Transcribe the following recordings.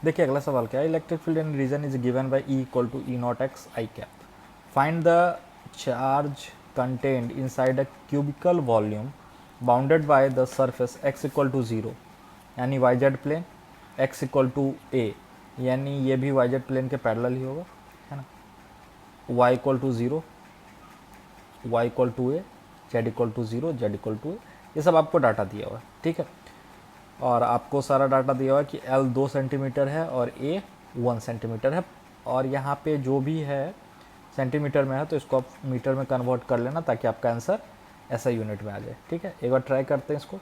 देखिए अगला सवाल क्या है, electric field in region is given by E equal to E naught X I cap, find the charge contained inside a cubical volume bounded by the surface X equal to zero, यानी Y Z plane, X equal to A, यानी ये भी Y Z plane के parallel ही होगा, है ना, Y equal to zero, Y equal to A, Z equal to zero, Z equal to ए, ये सब आपको डाटा दिया हुआ है, ठीक है। और आपको सारा डाटा दिया हुआ है कि एल 2 सेंटीमीटर है और ए 1 सेंटीमीटर है, और यहाँ पे जो भी है सेंटीमीटर में है तो इसको आप मीटर में कन्वर्ट कर लेना ताकि आपका आंसर ऐसा यूनिट में आ जाए, ठीक है। एक बार ट्राई करते हैं इसको।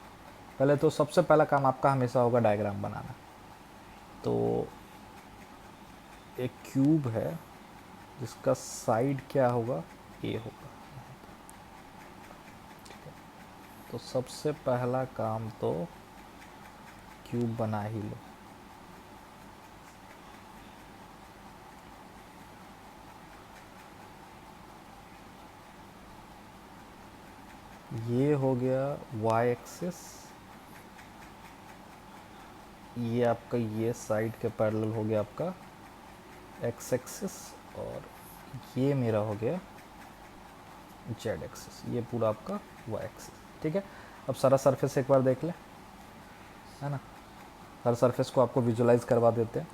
पहले तो सबसे पहला काम आपका हमेशा होगा डायग्राम बनाना। तो एक क्यूब है जिसका साइड क्या होगा, ए होगा, ठीक है। तो सबसे पहला काम तो क्यूब बना ही लो। ये हो गया y एक्सिस, ये आपका ये साइड के पैरेलल हो गया आपका x एक्सिस, और ये मेरा हो गया z एक्सिस, ये पूरा आपका y एक्सिस, ठीक है। अब सारा सरफेस एक बार देख ले, है ना, हर सरफेस को आपको विजुलाइज करवा देते हैं।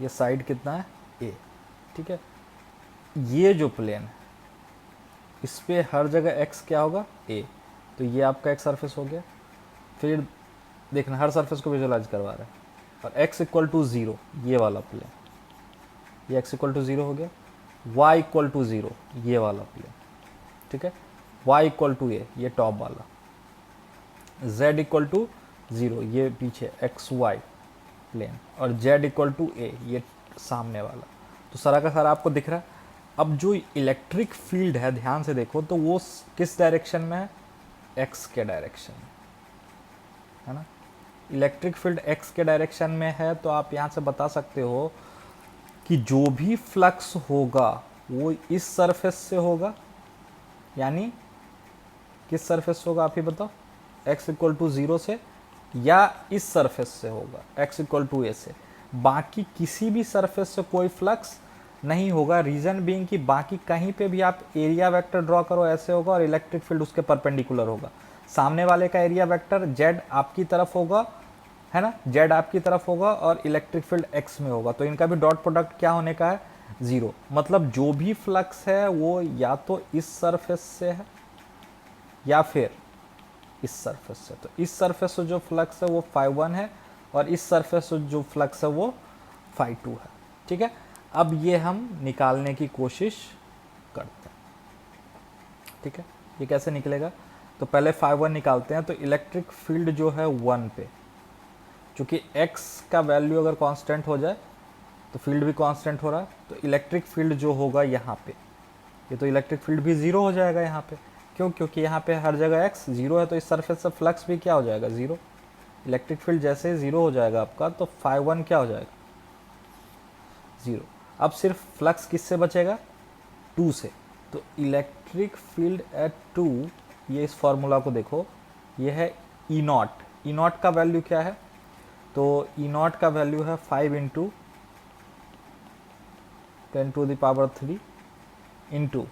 ये साइड कितना है, a, ठीक है। ये जो प्लेन है इस पे हर जगह x क्या होगा, a, तो ये आपका एक सरफेस हो गया। फिर देखना हर सरफेस को विजुलाइज करवा रहा है, और x इक्वल टू ज़ीरो, ये वाला प्लेन, ये x इक्वल टू ज़ीरो हो गया, y इक्वल टू ज़ीरो, ये वाला प्लेन, ठीक है, y इक्वल टू ए, ये टॉप वाला, z इक्वल टू ज़ीरो, ये पीछे एक्स वाई प्लेन, और z इक्वल टू ए, ये सामने वाला। तो सारा का सारा आपको दिख रहा है। अब जो इलेक्ट्रिक फील्ड है ध्यान से देखो तो वो किस डायरेक्शन में है, x के डायरेक्शन में, है ना। इलेक्ट्रिक फील्ड x के डायरेक्शन में है तो आप यहाँ से बता सकते हो कि जो भी फ्लक्स होगा वो इस सरफेस से होगा, यानी किस सरफेस से होगा आप ही बताओ, x इक्वल टू ज़ीरो से, या इस सरफेस से होगा x इक्वल टू ए से। बाकी किसी भी सरफेस से कोई फ्लक्स नहीं होगा, रीज़न बीइंग कि बाकी कहीं पे भी आप एरिया वेक्टर ड्रॉ करो ऐसे होगा और इलेक्ट्रिक फील्ड उसके परपेंडिकुलर होगा। सामने वाले का एरिया वेक्टर z आपकी तरफ होगा, है ना, z आपकी तरफ होगा और इलेक्ट्रिक फील्ड x में होगा, तो इनका भी डॉट प्रोडक्ट क्या होने का है, ज़ीरो। मतलब जो भी फ्लक्स है वो या तो इस सरफेस से है या फिर इस सरफेस से। तो इस सरफेस से जो फ्लक्स है वो φ1 है, और इस सरफेस से जो फ्लक्स है वो φ2 है, ठीक है। अब ये हम निकालने की कोशिश करते हैं, ठीक है। ये कैसे निकलेगा, तो पहले φ1 निकालते हैं। तो इलेक्ट्रिक फील्ड जो है 1 पे, चूँकि x का वैल्यू अगर कांस्टेंट हो जाए तो फील्ड भी कांस्टेंट हो रहा है, तो इलेक्ट्रिक फील्ड जो होगा यहाँ पे, ये तो इलेक्ट्रिक फील्ड भी ज़ीरो हो जाएगा यहाँ पे। क्यों, क्योंकि यहाँ पे हर जगह x ज़ीरो है, तो इस सरफेस से फ्लक्स भी क्या हो जाएगा, ज़ीरो। इलेक्ट्रिक फील्ड जैसे ही ज़ीरो हो जाएगा आपका तो φ1 क्या हो जाएगा, ज़ीरो। अब सिर्फ फ्लक्स किससे बचेगा, 2 से। तो इलेक्ट्रिक फील्ड एट 2, ये इस फॉर्मूला को देखो, ये है ई नॉट। ई नॉट का वैल्यू क्या है, तो ई नॉट का वैल्यू है 5 इंटू 10⁻³ इंटू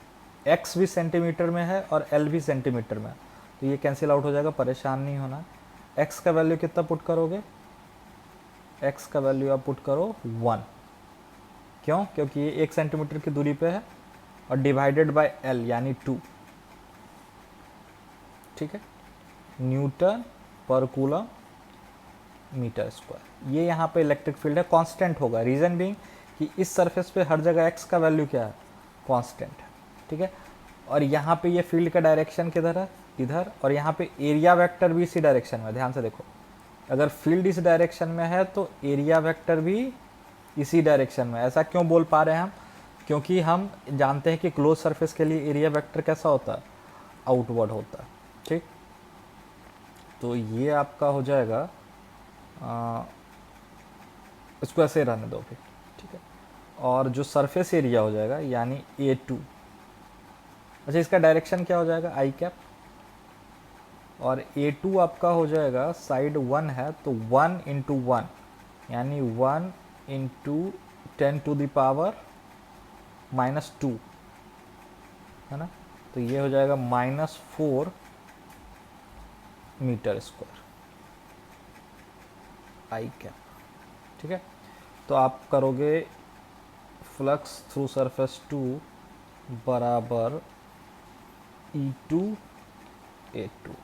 एक्स भी सेंटीमीटर में है और एल भी सेंटीमीटर में है, तो ये कैंसिल आउट हो जाएगा, परेशान नहीं होना। एक्स का वैल्यू कितना पुट करोगे, एक्स का वैल्यू आप पुट करो 1, क्यों, क्योंकि ये 1 सेंटीमीटर की दूरी पे है, और डिवाइडेड बाय एल यानी 2, ठीक है, न्यूटन पर कूलम मीटर स्क्वायर। ये यहाँ पे इलेक्ट्रिक फील्ड है, कांस्टेंट होगा, रीजन बीइंग कि इस सरफेस पे हर जगह x का वैल्यू क्या है, कांस्टेंट है, ठीक है। और यहाँ पे ये फील्ड का डायरेक्शन किधर है, इधर, और यहाँ पे एरिया वेक्टर भी इसी डायरेक्शन में, ध्यान से देखो, अगर फील्ड इस डायरेक्शन में है तो एरिया वेक्टर भी इसी डायरेक्शन में। ऐसा क्यों बोल पा रहे हैं हम, क्योंकि हम जानते हैं कि क्लोज सरफेस के लिए एरिया वेक्टर कैसा होता है, आउटवर्ड होता है, ठीक। तो ये आपका हो जाएगा, इसको ऐसे रहने दो फिर, ठीक है। और जो सरफेस एरिया हो जाएगा यानी A2, अच्छा इसका डायरेक्शन क्या हो जाएगा, आई कैप, और A2 आपका हो जाएगा साइड 1 है तो 1 इंटू 1 यानी 1 इंटू 10⁻⁻², है ना। तो ये हो जाएगा -4 मीटर स्क्वायर आई कैप। ठीक है, तो आप करोगे फ्लक्स थ्रू सरफेस 2 बराबर E2A2।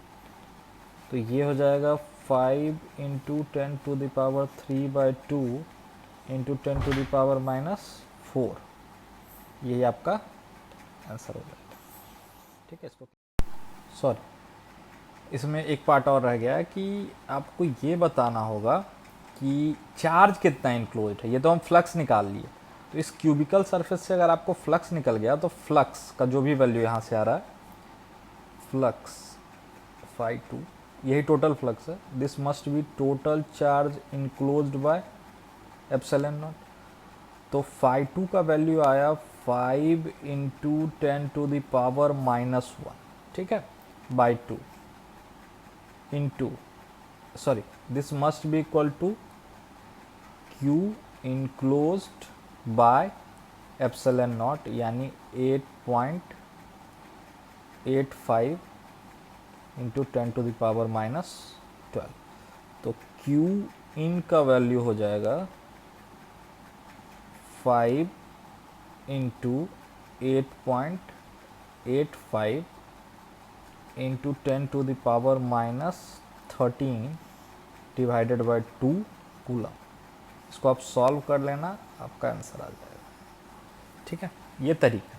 तो ये हो जाएगा 5 इंटू 10⁻³ इंटू 10⁻⁻4। यही आपका आंसर हो जाएगा। ठीक है, इसको सॉरी, इसमें एक पार्ट और रह गया है कि आपको ये बताना होगा कि चार्ज कितना इंक्लोज है। ये तो हम फ्लक्स निकाल लिए, तो इस क्यूबिकल सरफेस से अगर आपको फ्लक्स निकल गया तो फ्लक्स का जो भी वैल्यू यहाँ से आ रहा है, फ्लक्स φ2, यही टोटल फ्लक्स है। This must B total charge enclosed by epsilon not. तो φ2 का वैल्यू आया 5 इंटू 10⁻⁻1, ठीक है, by 2 into, sorry, this must be equal to Q enclosed by epsilon not, यानी 8.85 इंटू 10⁻⁻12। तो Q इन का वैल्यू हो जाएगा 5 into 8.85 into 10⁻⁻13 divided by 2 coulomb. इसको आप सॉल्व कर लेना, आपका आंसर आ जाएगा। ठीक है, ये तरीका।